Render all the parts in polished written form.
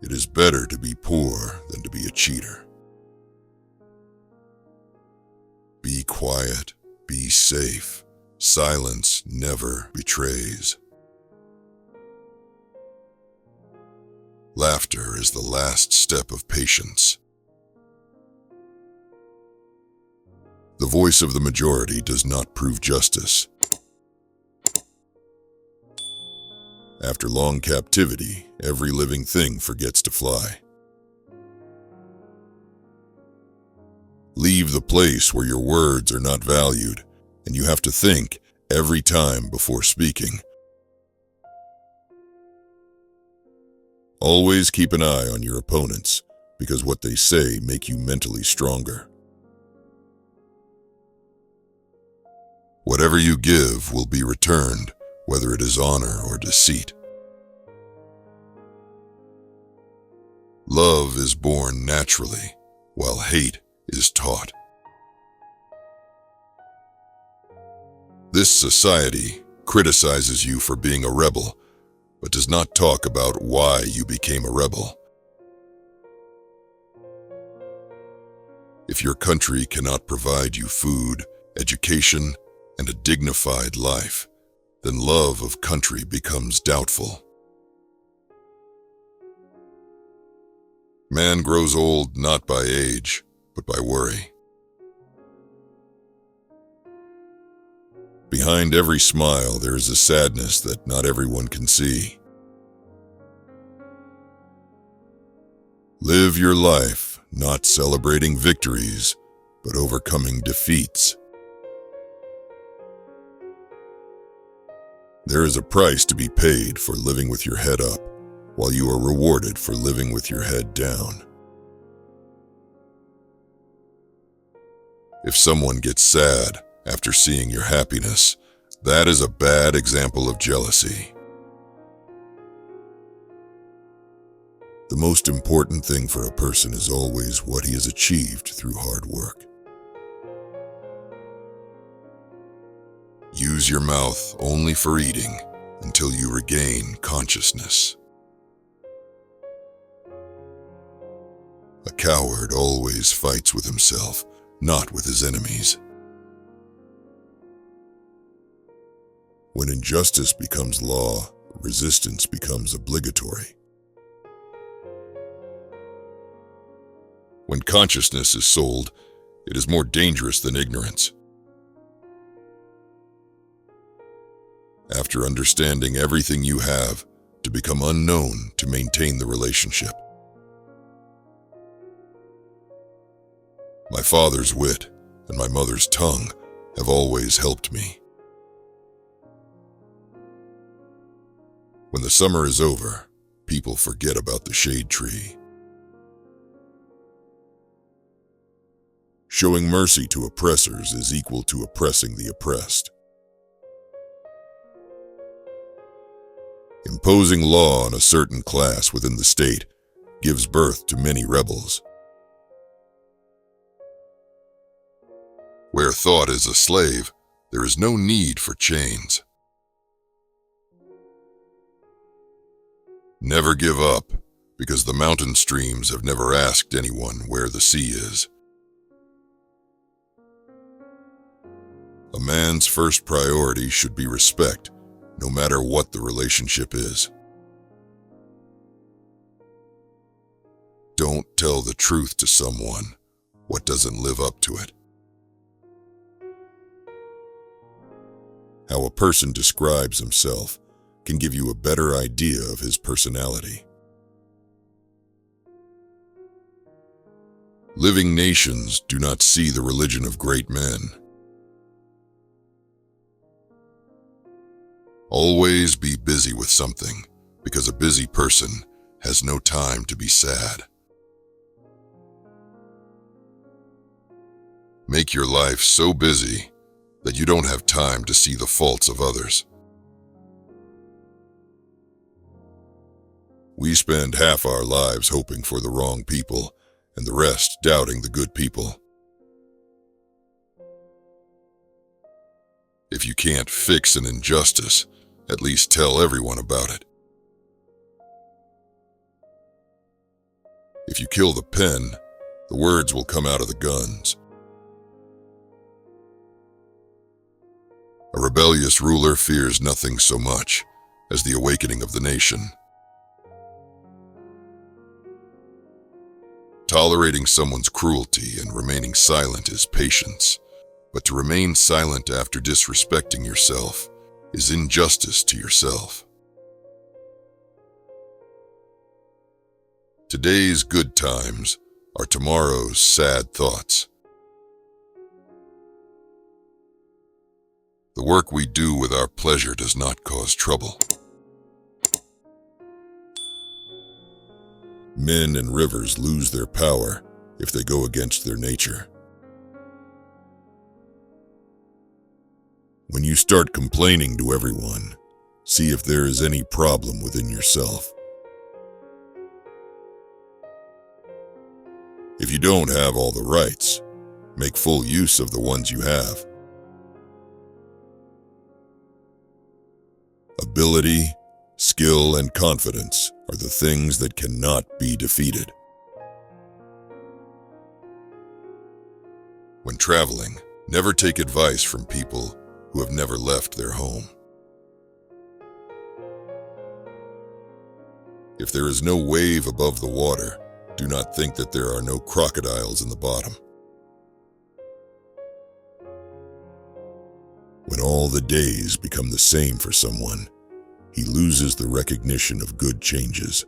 It is better to be poor than to be a cheater. Be quiet, be safe. Silence never betrays. Laughter is the last step of patience. The voice of the majority does not prove justice. After long captivity, every living thing forgets to fly. Leave the place where your words are not valued, and you have to think every time before speaking. Always keep an eye on your opponents, because what they say make you mentally stronger. Whatever you give will be returned, whether it is honor or deceit. Love is born naturally, while hate is taught. This society criticizes you for being a rebel, but does not talk about why you became a rebel. If your country cannot provide you food, education, and a dignified life, then love of country becomes doubtful. Man grows old not by age, but by worry. Behind every smile, there is a sadness that not everyone can see. Live your life not celebrating victories, but overcoming defeats. There is a price to be paid for living with your head up, while you are rewarded for living with your head down. If someone gets sad after seeing your happiness, that is a bad example of jealousy. The most important thing for a person is always what he has achieved through hard work. Use your mouth only for eating until you regain consciousness. A coward always fights with himself, not with his enemies. When injustice becomes law, resistance becomes obligatory. When consciousness is sold, it is more dangerous than ignorance. After understanding everything you have, to become unknown to maintain the relationship. My father's wit and my mother's tongue have always helped me. When the summer is over, people forget about the shade tree. Showing mercy to oppressors is equal to oppressing the oppressed. Imposing law on a certain class within the state gives birth to many rebels. Where thought is a slave, there is no need for chains. Never give up, because the mountain streams have never asked anyone where the sea is. A man's first priority should be respect, no matter what the relationship is. Don't tell the truth to someone what doesn't live up to it. How a person describes himself can give you a better idea of his personality. Living nations do not see the religion of great men. Always be busy with something, because a busy person has no time to be sad. Make your life so busy that you don't have time to see the faults of others. We spend half our lives hoping for the wrong people, and the rest doubting the good people. If you can't fix an injustice, at least tell everyone about it. If you kill the pen, the words will come out of the guns. A rebellious ruler fears nothing so much as the awakening of the nation. Tolerating someone's cruelty and remaining silent is patience, but to remain silent after disrespecting yourself is injustice to yourself. Today's good times are tomorrow's sad thoughts. The work we do with our pleasure does not cause trouble. Men and rivers lose their power if they go against their nature. When you start complaining to everyone, see if there is any problem within yourself. If you don't have all the rights, make full use of the ones you have. Ability, skill, and confidence are the things that cannot be defeated. When traveling, never take advice from people who have never left their home. If there is no wave above the water, do not think that there are no crocodiles in the bottom. When all the days become the same for someone, he loses the recognition of good changes.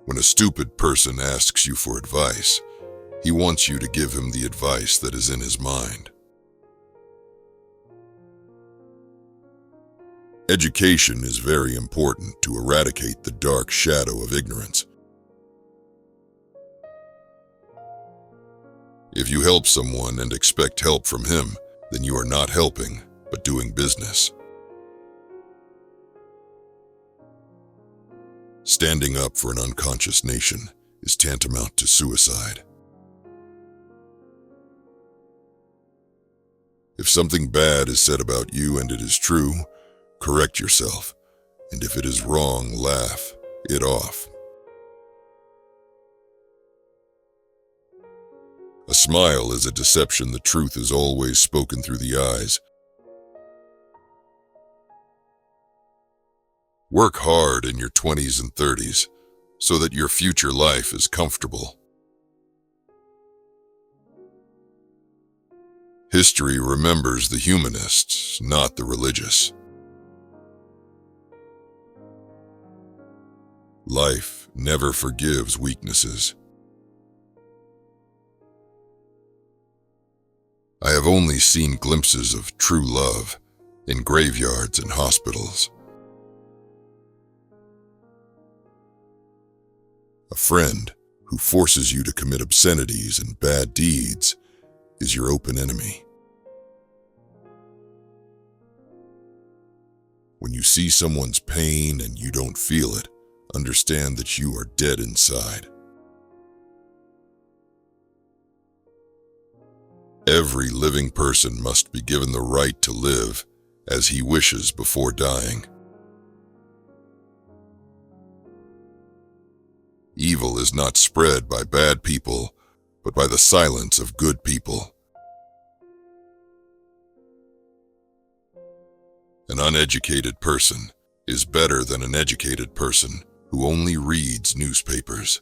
When a stupid person asks you for advice, he wants you to give him the advice that is in his mind. Education is very important to eradicate the dark shadow of ignorance. If you help someone and expect help from him, then you are not helping, but doing business. Standing up for an unconscious nation is tantamount to suicide. If something bad is said about you and it is true, correct yourself, and if it is wrong, laugh it off. A smile is a deception. The truth is always spoken through the eyes. Work hard in your 20s and 30s so that your future life is comfortable. History remembers the humanists, not the religious. Life never forgives weaknesses. I have only seen glimpses of true love in graveyards and hospitals. A friend who forces you to commit obscenities and bad deeds is your open enemy. When you see someone's pain and you don't feel it, understand that you are dead inside. Every living person must be given the right to live as he wishes before dying. Evil is not spread by bad people, but by the silence of good people. An uneducated person is better than an educated person who only reads newspapers.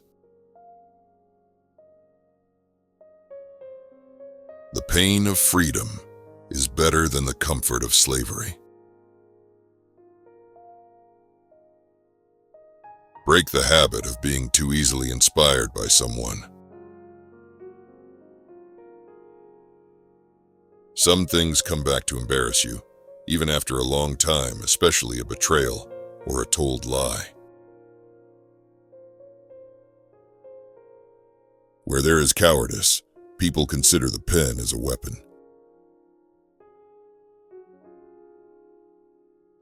The pain of freedom is better than the comfort of slavery. Break the habit of being too easily inspired by someone. Some things come back to embarrass you, even after a long time, especially a betrayal or a told lie. Where there is cowardice, people consider the pen as a weapon.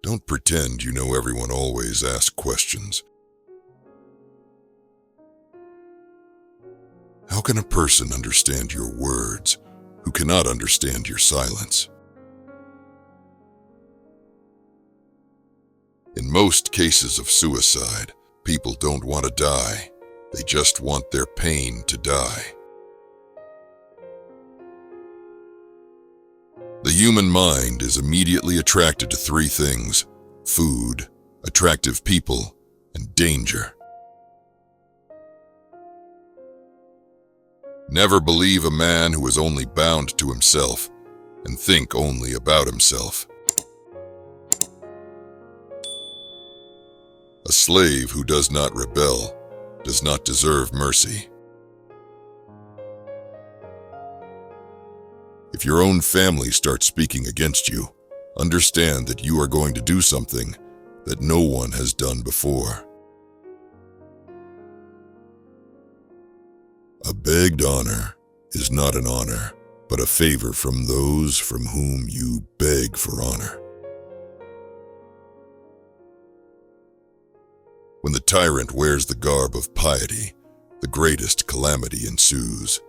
Don't pretend you know everyone. Always ask questions. How can a person understand your words who cannot understand your silence? In most cases of suicide, people don't want to die. They just want their pain to die. The human mind is immediately attracted to three things: food, attractive people, and danger. Never believe a man who is only bound to himself and think only about himself. A slave who does not rebel does not deserve mercy. If your own family starts speaking against you, understand that you are going to do something that no one has done before. A begged honor is not an honor, but a favor from those from whom you beg for honor. When the tyrant wears the garb of piety, the greatest calamity ensues.